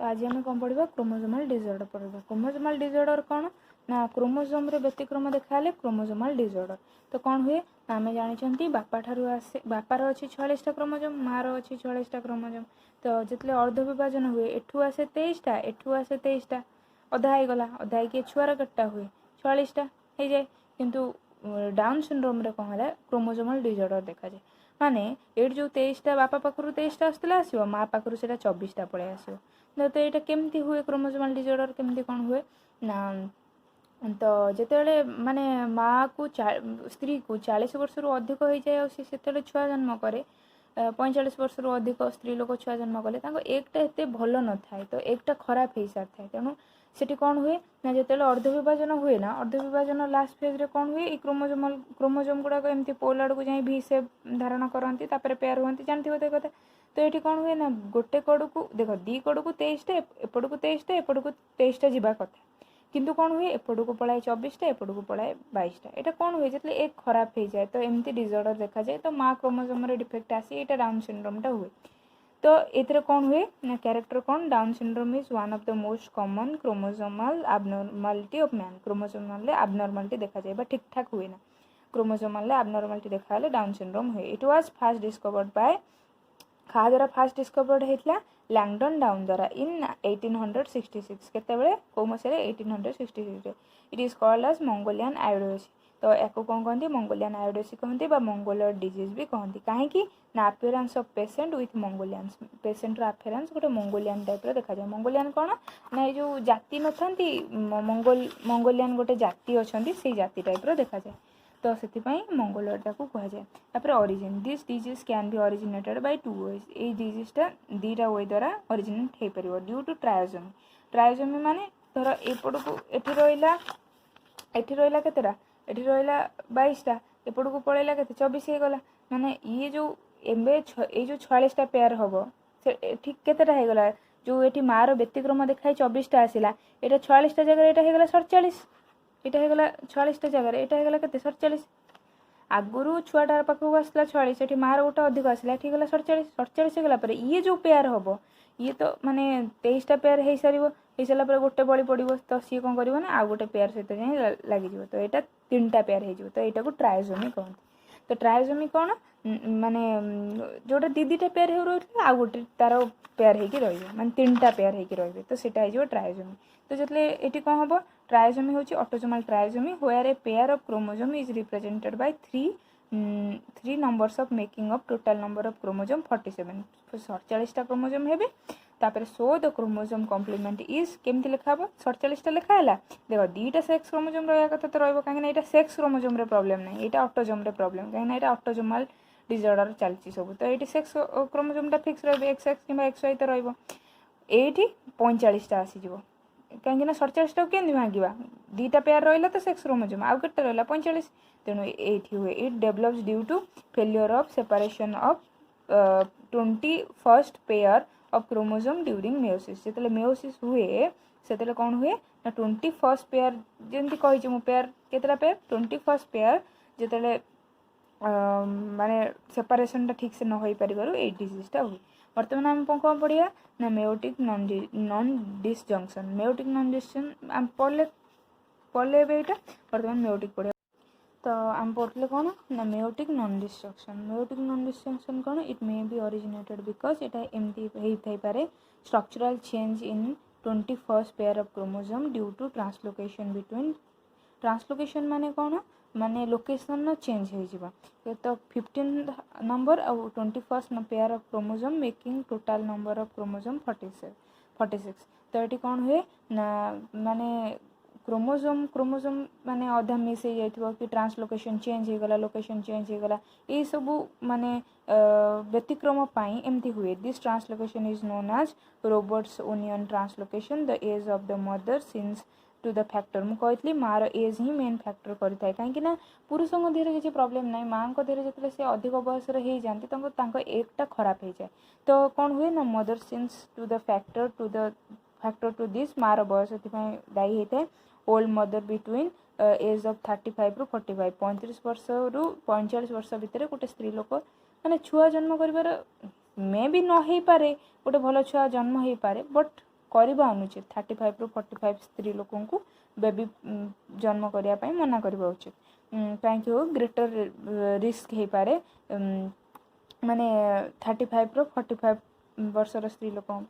आज आम कौन पढ़ा क्रोमोसोमल डिसऑर्डर पढ़ा। क्रोमोसोमल डिसऑर्डर कौन ना क्रोमोसोम रे व्यतिक्रम देखा क्रोमोसोमल डिसऑर्डर। तो कौन हुए ना आम जानते बापा ठारू आसे बापार अच्छी 46टा क्रोमोसोम मार अच्छी 46टा क्रोमोसोम। तो जितने अर्ध विभाजन हुए एठू आसे 23टा एठू आसे 23टा अधा होगला अधा हो छुआर केटा हुए 46टा हो जाए। किंतु डाउन सिंड्रोम रे कौन है क्रोमोसोमल डिसऑर्डर देखा जाए माने ये जो 23टा बापा पाखु 23टा आसला आसो माँ पाखु से 24टा पलि आसो। तो यहाँ केमती हुए क्रोमोसोमल डिसऑर्डर केमती कौन हुए ना तो जिते माने माँ को स्त्री को 40 वर्ष रु अधिक हो जाए से छुआ जन्म करे 45 वर्ष रु अधिक स्त्री लोक छुआ जन्म कले एकटा एत भल न थाए तो एकटा खराब हो सारी था। तेणु सेठी कौन हुए ना जिते अर्ध विभाजन हुए ना अर्ध विभाजन लास्ट फेज रे कौन हुए क्रोमोसोम गुड़ाक एमती पोल आड़ को जाए भी सेप धारण करती पेयर हुआ जानते तो कथा। तो ये कौन हुए ना गोटे कड़ को देख दी कड़ को 23टा एपट को 23टा एपट को 23टा जावा कथा किंतु कौन हुए एपट को पलाए 24टा एपट को पलाए 22टा। यहाँ कौन हुए जो एक खराब हो जाए तो एमती डिसऑर्डर देखा जाए तो माँ क्रोमोसोम डिफेक्ट आसी यहाँ डाउन सिंड्रोमटा हुए। तो ये कौन हुए ना कैरेक्टर कौन Down syndrome is one of the most common chromosomal abnormality of man. Chromosomal abnormality देखा जाए ठीक ठाक हुए ना क्रोमोसोमल एबनॉर्मालिटी देखा डाउन सिंड्रोम हुए। It was first discovered by क्या द्वारा फास्ट डिस्कवर्ड होता लैंगडन डाउन द्वारा इन 1866 केतबेले को मसीह 1866 it is called as Mongolian idiocy. तो या कौन कहते मंगोलियन आयोडोसी कहते मंगोलियर डिजीज भी कहते कहीं ना appearance of patient with Mongolian patient appearance गोटे मंगोलियन टाइप देखा जाए। मंगोलियन कौन ना जो जाति न था मंगोलियन गोटे जाति अच्छा से जाति टाइप देखा जाए तो से मंगोलियर को कह जाए। तापर origin this disease can be originated by 2 ways ये डिजीजटा 2टा वे द्वारा ओरिजिनेट हो पार ड्यू टू ट्रायोजोमी। ट्रायोजोमी माने धर एपट को एटी रहा केतेटा एटी रहा 22टा एपट को पलैला के 24 हो गला माने ये जो एबे ये जो 46टा पेयर हम से ठीक केतेटा हो गला जो ये मार व्यतिक्रम देखा 24टा आसला यहाँ 46टा जगह यहाँ होगा 47 यहाँ होगा 46टा जगह यहाँ होगा के 47 आगुरी छुआटार पाखक आसला 46 ये मार गोटे अधिक आसला ये गला 47 होगा ये जो पेयर हम ये तो माने 23टा पेयर हो सारा गोटे बड़ी पड़ो तो सी कौन कर आउ गोटे पेयर सहित जाए लगे तो यहाँ 3टा पेयर हो तो यहाँ को ट्रायोजोमी कहते। तो ट्रायोजोमी कौन माने जोटा दीटा पेयर हो रही आउ गोटे तार पेयर होगी माने 3टा पेयर होगी रे तो सीटा हो ट्रायोजोमी। तो जो ये कौन हम ट्रायोजोमी हूँ autosomal trisomy where a pair of chromosome is represented by 3 numbers of making of total number of chromosome 47 47टा क्रोमोसोम हेबे तापर so the chromosome complement is केमती लिखा हम 47टा लिखा है देख 2टा सेक्स क्रोमोसोम रहा कथा तो रहा कहीं सेक्स क्रोमोसोम रे प्रॉब्लम ना यहाँ ऑटोसोम रे प्रॉब्लम कहीं ऑटोसोमल डिसऑर्डर चलती सब तो ये सेक्स क्रोमोसोमटा फिक्स रही एक्स एक्स कि एक्स वाई तो रही 45टा आसीज कहीं 47टा के भांगा 2टा पेयर रहा तो सेक्स क्रोमोसोम आउ के रहा 45 तेणु ये हुए it develops due to failure of separation of 21st pair of chromosome during meiosis. जो मेयोसिस हुए से कौन हुए ना 21st पेयर जमी कही मु पेयर केतटा पेयर 21st पेयर जो माने सेपरेशन ठीक से न हो पार ये डिजीजटा हुए। बर्तमान आम कौन पढ़िया ना meiotic non disjunction meiotic non disjunction आम पढ़ले यहाँ बर्तमान मेयोटिक पढ़िया। तो आम पढ़ले कौन ना मेयोटिक नॉन डिसजंक्शन कौन it may be originated because इटा एमती हो पारे structural change in 21st pair of chromosome due to translocation between translocation माने कौन माने लोकेशन चेंज हो तो 15 नंबर और 21st pair of chromosome making total number of chromosome 46। तो ये कौन हुए ना माने क्रोमोसोम माने अधा मिस हो जाइथिबो कि ट्रांसलोकेशन चेंज हो गला लोकेशन चेंज हो गला ये सब माने व्यतिक्रम पाई एमती हुए। This translocation is known as Robertsonian translocation the age of the mother since to the factor मु कहती मार एज ही मेन फैक्टर करें कहीं पुरुषों देह किसी प्रॉब्लम ना माँ देह जो से अधिक बयस हो जाती एकटा खराब हो जाए तो कौन हुए ना mother since to the factor to this मार बयस दायी होता है। Old mother between age of 35 रु 45 35 वर्ष रु 45 वर्ष भितर गोटे स्त्री लोक माने छुआ जन्म कर मे भी न हो पारे गोटे भल छुआ जन्म हो पारे बट करवा अनुचित 35 ରୁ 45 स्त्री लोकों को बेबी जन्म करने पाई मना करवा उचित कहीं हो ग्रेटर रिस्क हो पारे माने 35 ରୁ 45 वर्षर स्त्री लोकों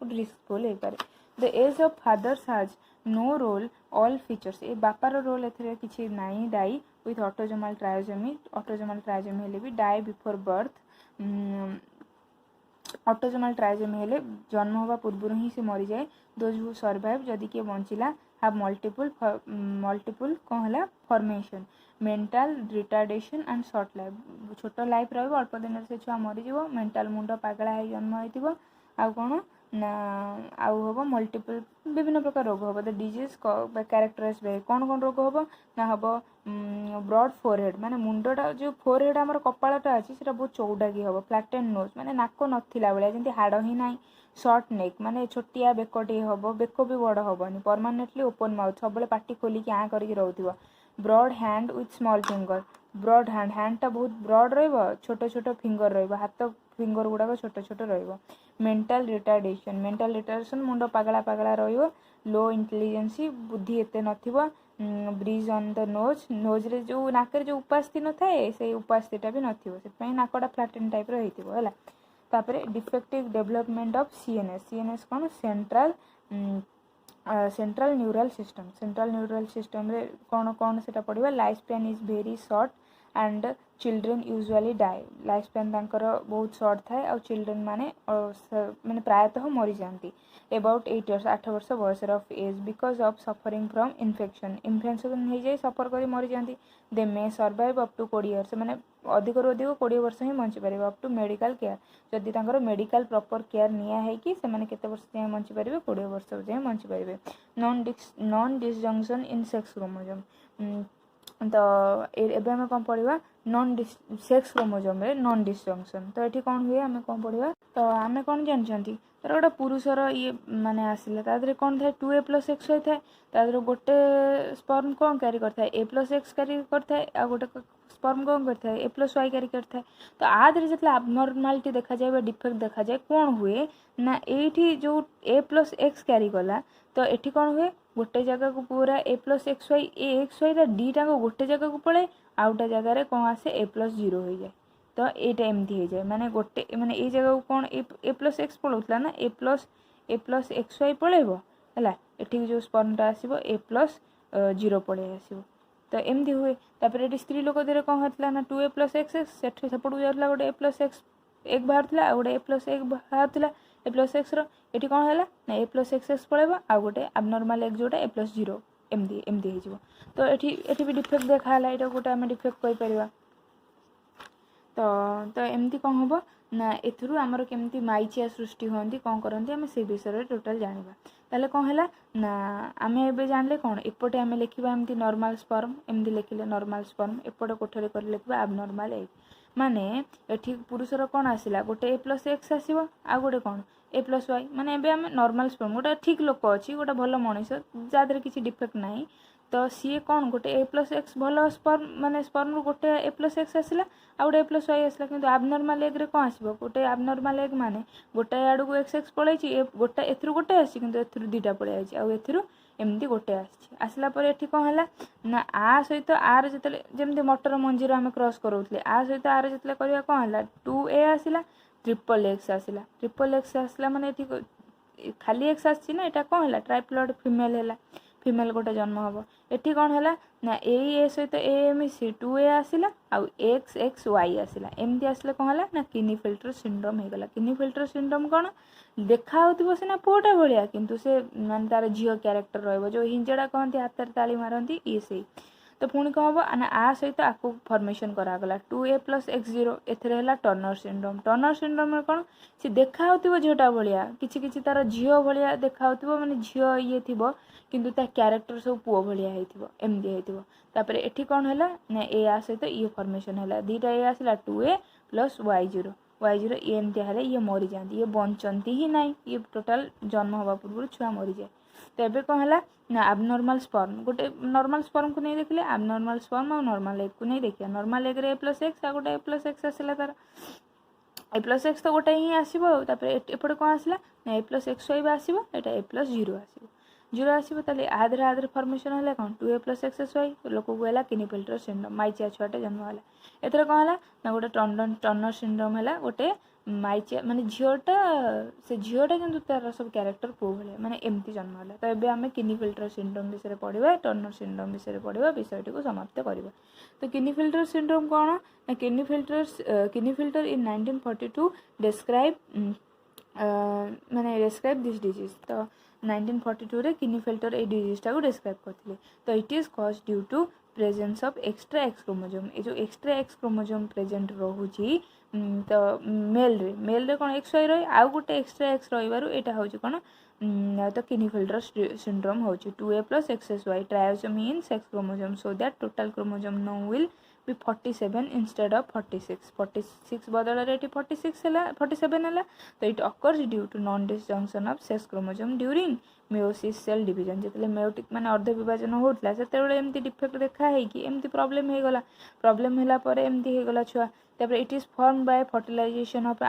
रिस्कफुल हो पारे the age of fathers has no role all features ए बापार रोल एथिरे किछि नाही डाई विथ ऑटोजोमल ट्रायोजेमी हेले भी die before birth autosomal trisomy हेले जन्म होगा पूर्व ही से मरी जाए दोज हु सर्वाइव जदि किए बंचिला हैव मल्टीपल कौन है formation mental retardation and short life छोट लाइफ रही अल्प दिन से छुआ मरीज मेंटल मुंड पागला है जन्म होती आउ कौन ना आउ हम मल्टीपल विभिन्न प्रकार रोग हम द डिजीज कैरेक्टराइज बाय कौन कौन रोग हम ना हम ब्रॉड फोरहेड माने मुंडटा जो फोरहेड आमर कपाळटा अछि सेटा बहुत चौड़ा की हम फ्लैटेन नोज माने नाक नथिला बेले जेंति हाड़ ही नाही शॉर्ट नेक माने छोटिया बेकटी हम बेक भी बड़ हेनी परमानेंटली ओपन माउथ सब पाटी खोलिकी आ करके रहउथिबो broad hand with small finger broad हैंडटा बहुत ब्रॉड रहिबो छोट छोट फिंगर रहिबो हाथ फिंगर गुड़ाक छोट छोट रहिबो मेंटल रिटार्डेशन मुंड पागला पागला रहिबो लो इंटेलिजेंसी बुद्धि एते नथिबो ब्रिज ऑन द नोज रे जो नाक रे जो उपास्थि न थाए से उपास्थिटा भी नथिबो से पई नाकटा फ्लैटन टाइप रो हेतिबो हला तापरे डिफेक्टिव डेवलपमेंट ऑफ सीएनएस कौन सेंट्रल न्यूरल सिस्टम रे कौन कौन सेटा पड़िबा life span is very short and children usually die life span तांकर बहुत शॉर्ट थाए और चिल्ड्रेन माने माने प्रायतः मरी जाती अबाउट 8 इयर्स 8 वर्ष बयस of age because of suffering from infection हो जाए सफर करी मरी जाती they may survive up to 20 years माने अधिक रू अधिक 20 वर्ष ही बंची पारे अप टू मेडिकल केयर जदि तांकर मेडिकल प्रॉपर केयर निया है कि से माने केते वर्ष जाए बंची पारे 20 वर्ष जाए बंची पारे नॉन डिसजंक्शन इन सेक्स क्रोमोसोम तो एबे हमें कौन पढ़ा नॉन सेक्स क्रोमोसोम रे नॉन डिसजंक्शन तो ये कौन हुए आम कौन पढ़ा तो आम कौन जानते तर गोटे पुरुषर ये माने आसिला तादरे कौन थाए 2a+x होता है तादरे गोटे स्पर्म कौन कैरी करता है a+x कैरी करता है आ गोटे स्पर्म कौन करता है a+y कैरी करता है तो आदि जो आबनॉर्मालिटी देखा जाए डिफेक्ट देखा जाए कौन हुए ना ये जो a+x कैरी कला तो ये कौन हुए गोटे जगह को पूरा a+xy डीटा को गोटे जगह को पड़े आउटा जगह कौन आसे a+0 हो जाए तो यहाँ एमती हो जाए माने गोटे माने ये जगह को कौन a+x पड़ोला ना a+xy पड़ेब है ये जो स्पर्मटा आसो a+0 पड़े आसो तो एमती हुए तापर ये स्त्री लोक देर कौन होता ना 2a+x सेपटू जाऊला गोटे a+x एक बाहर आ गोटे a+1 बाहर a+x ये कौन है ना a+xx पड़ेब आ गोटे आबनॉर्मल एक जोटा a+0 एमती हो तो ये भी डिफेक्ट देखा ये गोटे आम डिफेक्ट कहीपर तो एमती कौन हम ना एथुरु आमर केमती माइचिया सृष्टि होती कौन करती आम से विषय टोटाल जाना ताले कौन है ना आम ए जानले कौन एपटे आम लिखा एमती नॉर्मल स्पर्म एमती लिखिले नॉर्मल स्पर्म एपटे कोठरी कर लिखा आबनॉर्मल एग माने एठी पुरुषर कौन आसिला गोटे a+x आसो आ गोटे कौन a+y माने एबे आम नॉर्मल स्पर्म गोटे ठीक लोक अच्छी गोटे भल मनीष जहाँ किसी डिफेक्ट ना तो सी कौन गोटे a+x भल स्पर्म माने स्पर्म रू गोटे a+x आसला आ गोटे a+y आसला किंतु आबनॉर्मल एग रे कौन आसो गोटे आबनॉर्मल एग माने गोटे आड़ को x पड़े गोटे एथुरु गोटे आसी किंतु एथुरु दुईटा पड़े आछि आ एथुरु एमती गोटे आसला पर एठी कौन है ना आ सहित आर जिते जमी मटर मंजीर आम क्रॉस करोले आ सहित आर जिते करवा कौन है 2a आसला XXX आसला XXX आसला माने खाली एक्स आसी ना यहाँ कौन है ट्राइप्लॉइड फीमेल गोटे जन्म हम ये कौन है ना ए सहित ए मिसी 2a आसला आउ XXY आसला एमती आसले कौन है ना क्लिनेफेल्टर सिंड्रोम होगला क्लिनेफेल्टर सिंड्रोम कौन देखा हो सीना पुओटा भाया किंतु से माने तार झील क्यारेक्टर रहिबो जो हिंजड़ा कहती हाथ ताली मारती ये से तो पुणी कौन हम ना आ सहित आपको फॉर्मेशन करागला 2a+x0 एथेर टर्नर सिंड्रोम में कौन सी देखा हो झीटा भाया कि तार झील भाया देखा हो माने झील ये थी किंतु ता क्यारेक्टर सब पुओ भाया एमती होतापर ये कौन है ना ए आ सहित ये फॉर्मेशन है दीटा ए आसला 2a+y0 ये एमती है ये मरी जाती ये बंचती ही ना ये टोटाल जन्म हवा पूर्व छुआ मरी जाए तो ये कौन है ना आबनॉर्मल स्पर्म गोटे नॉर्मल स्पर्म को नहीं देखले आबनॉर्मल स्पर्म और नॉर्मल एग को नहीं देखिए नॉर्मल एग रे a+x आ गोटे a+x आसला तार A+X तो गोटे ही आसो एपटे कौन आसला ना A+XY भी आसो यहाँ A+0 आसो 0 आसो ताले आधे फॉर्मेशन है कौन 2A+XXY लोक को क्लिनेफेल्टर सिंड्रोम माइचिया छुआटे जन्म है एथर कौन है ना गोटे टर्नर सिंड्रोम है गोटे माइचिया माने झीटा से झीटा किंतु तार सब क्यारेक्टर पुओ भाया माने एमती जन्म है तो ये आम क्लिनेफेल्टर सिंड्रोम विषय पढ़ा टर्नर सिंड्रोम विषय पढ़ा विषयटी को समाप्त करवा तो क्लिनेफेल्टर सिंड्रोम कौन ना क्लिनेफेल्टर इन 1942 डिस्क्राइब माने डिस्क्राइब दिस डिजीज तो 1942 रे क्लिनेफेल्टर ए डिजीजटा को डिस्क्राइब करथिले तो it is cause due to presence of extra X chromosome ये जो एक्स्ट्रा एक्स क्रोमोसोम प्रेजेंट रोची तो मेल रे कौन XY रही आउ गोटे एक्स्ट्रा एक्स रही एटा हूँ कौन तो क्लिनेफेल्टर सिंड्रोम हो 2A+XXY trisomy in sex chromosome so that total chromosome no will be 47 instead of 46 बदल 47 है तो it occurs due to non disjunction of sex chromosome during meiosis cell division जितने मेयोटिक माने अर्ध विभाजन होता से एमती डिफेक्ट देखा है कि एमती प्रॉब्लम हो गला प्रॉब्लम होला पर एमती हो गला छुआ तापर it is form by fertilization of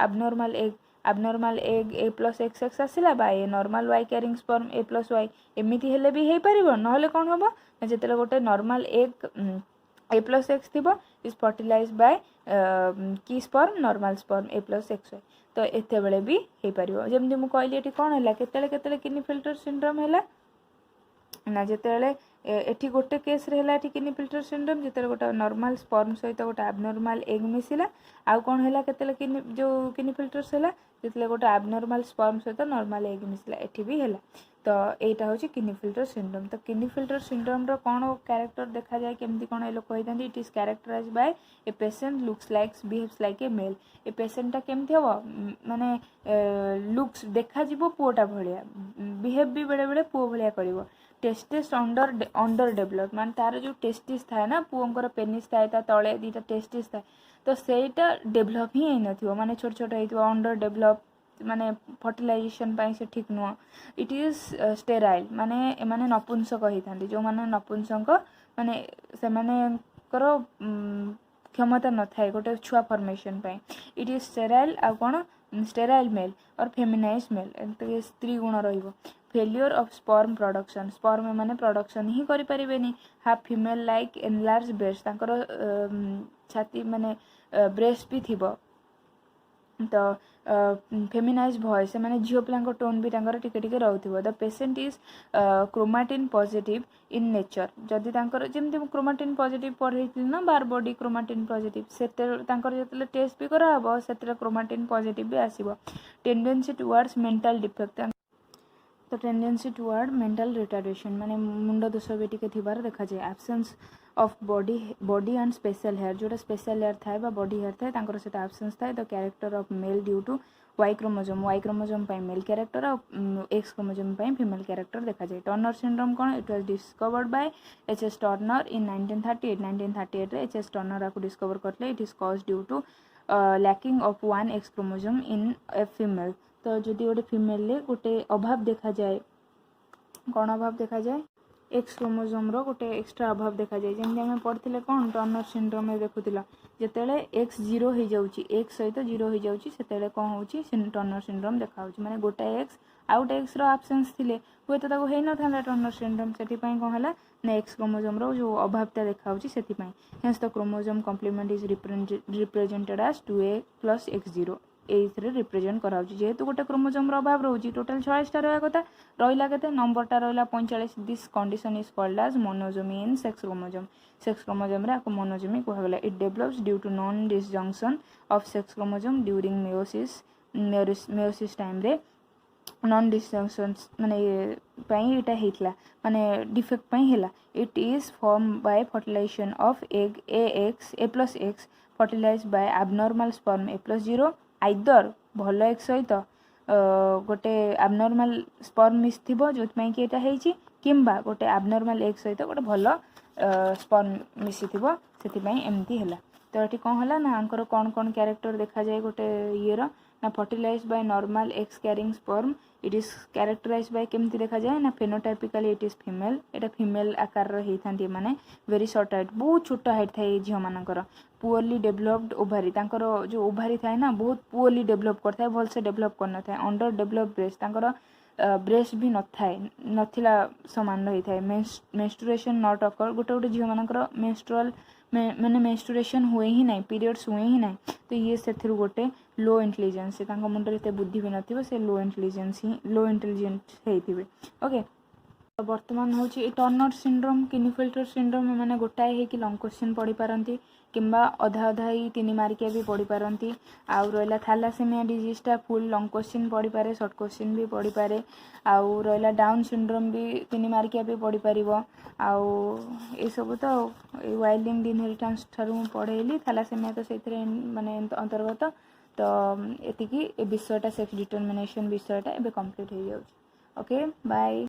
abnormal egg A+XX आसला by normal Y carrying sperm A+Y एमती हेले भी हो पारिबो नहले कोन होबो जेतेले गोटे नॉर्मल एग A+X थी इज फर्टिलाइज बाय की स्पर्म नॉर्मल स्पर्म A+XY तो एते बेले भी हो पारिबो जेमती मु कहली एठी कोन हैला केतेले क्लिनेफेल्टर सिंड्रोम हैला ना जेतेले एठी गोटे केस रे हैला एठी क्लिनेफेल्टर सिंड्रोम जेतेले गोटे नॉर्मल स्पर्म सहित गोटे एबनॉर्मल एग मिसिला आउ कोन हैला केतेले जो क्लिनेफेल्टर हैला जेतेले गोटे एबनॉर्मल स्पर्म सहित नॉर्मल एग मिसिला एठी भी हैला तो एटा होची क्लिनेफेल्टर सिंड्रोम तो क्लिनेफेल्टर सिंड्रोम रो कोन कैरेक्टर देखा जाए केमती कोन ए लोक कहतांती it is characterized by a patient looks like behaves like a male ए पेशेंटटा केमती हबो माने लुक्स देखा जिवो पुओटा भलिया बिहेव भी बेले बेले पुओ भलिया करिवो टेस्टिस अंडर डेवलप मान तार जो टेस्टिस थाए ना पुओंकर पेनिस थाए ता तळे दीटा टेस्टिस थाए तो सेटा डेवलप ही नै नथिवो माने छोट छोट हेतिवो अंडर डेवलप माने फर्टिलाइजेशन पाई से ठीक नुह इट इज स्टेराइल माने माने नपुंसक होइथांती जो माने नपुंसक माने से माने करो क्षमता न थाए गोटे छुआ फॉर्मेशन पाई इट इज स्टेराइल आ कोन स्टेराइल मेल और फेमिनाइज मेल स्त्री गुण रहिबो failure of sperm production sperm माने प्रोडक्शन ही करि परिबेनी half female like enlarge breast तांकर छाती माने ब्रेस्ट भी थिबो तो फेमिनाइज वॉइस माने झियो पिलांको टोन भी तांकर टिके टिके रहउथिबो the patient is chromatin positive in nature जदि तांकर जेमति क्रोमाटिन पॉजिटिव पढ़ैथिल ना बार बॉडी क्रोमाटिन पॉजिटिव सेते तांकर जतले टेस्ट भी करा हबो सेते क्रोमाटिन पॉजिटिव भी आसीबो टेंडेंसी टुवर्ड्स मेंटल डिफेक्ट तो टेंडेंसी टुवर्ड मेंटल रिटार्डेशन माने मुंड दोष भी टिके थिबार देखा जाए absence of body and special hair जोटा स्पेशल हेयर थाए बा बॉडी हेयर थाए तांकर सेटा एब्सेंस थाए the character of male due to Y chromosome पाई मेल कैरेक्टर और X क्रोमोसोम पाई फीमेल कैरेक्टर देखा जाए टर्नर सिंड्रोम कौन it was discovered by H.S. Turner in 1938 रे H.S. टर्नर को डिस्कवर करले it is cause due to lacking of one X chromosome in a female तो जदि गोटे फीमेल गोटे अभाव देखा जाए कौन अभाव देखा जाए एक्स क्रोमोसोम रो गोटे एक्स्ट्रा अभाव देखा जाए जमी आम पढ़ते कौन टर्नर सिंड्रोम देखुला जितेबाला एक्स जीरो हो जाऊँगी एक्स सहित जीरो हो जाऊँगी से कौन हो टर्नर सिंड्रोम देखा माने गोटे एक्स आउ गोटे एक्स आब्सेंस थे हुए तो हो न था टर्नर सिंड्रोम से कौन है ना एक्स क्रोमोसोम रो जो अभावटा देखा से hence the chromosome complement is represented as 2A+X0 ये रिप्रेजेंट करा जेहेतु गोटे क्रोमोसोम अभाव रोचे टोटाल 46टा रहा कथा रहा के नंबरटा रहा 45 this condition is called as monosomy in sex chromosome रे आपको मोनोजोमी कहगला it develops due to non disjunction of sex chromosome during meiosis time रे नॉन डिसजंक्शन माने इटा हेतला माने डिफेक्ट पई हेला it is form by fertilization of egg A+X fertilized by abnormal sperm A+0 either भल एक सहित गोटे एबनॉर्मल स्पर्म मिस थी जो कि यहाँ होती किंबा गोटे एबनॉर्मल एग सहित गोटे भल स्पर्म मिसी थी से एमती है तो ये कौन है ना आंकर कौन कौन कैरेक्टर देखा जाए गोटे येर ना fertilize by normal X carrying sperm it is characterize by केमती देखा जाए ना फेनोटाइपिकली इट इज फीमेल एटा फीमेल आकार होती माने वेरी शॉर्ट हाइट बहुत छोट हाइट थाए झील मानकर पुअरली डेभलप्ड ओभारी तांकर जो ओभारी थाए ना बहुत पुअरली डेभलप करता है भलसे डेभलप करन था अंडर डेभलप ब्रेस्ट तांकर ब्रेस्ट भी न थाए नथिला समान रही थाए मेंस्ट्रुएशन नॉट अकर गोटे गोटे झील मानकर मेंस्ट्रुअल मैंने मेंस्ट्रुएशन हुए ही नहीं पीरियड्स हुए ही नहीं तो ये से गोटे लो इंटेलिजेंस मुंडे एत बुद्धि भी नथिबो से लो इंटेलिजेंट होइथिबे ओके तो बर्तमान हूँ टर्नर सिंड्रोम क्लिनेफेल्टर सिंड्रोम मैंने गोटाए होगी लंग क्वेश्चन पढ़ी पारती किंबा अधा अधा ही 3 मार्किया भी पढ़ी पारती आउ रहा थैलासेमिया डिजीजटा फुल लंग क्वेश्चन पढ़ी पारे शॉर्ट क्वेश्चन भी पढ़ी पारे आउ रहा डाउन सिंड्रोम भी 3 मार्किया भी पढ़ी पार आउ ये सब तो वाइल्डिंग इनहेरिटेंस ठारू पढ़ेली थैलासेमिया तो से माने अंतर्गत तो ये विषयटा सेक्स डिटरमिनेशन विषयटा एबे कंप्लीट हो जाउछि ओके बाय।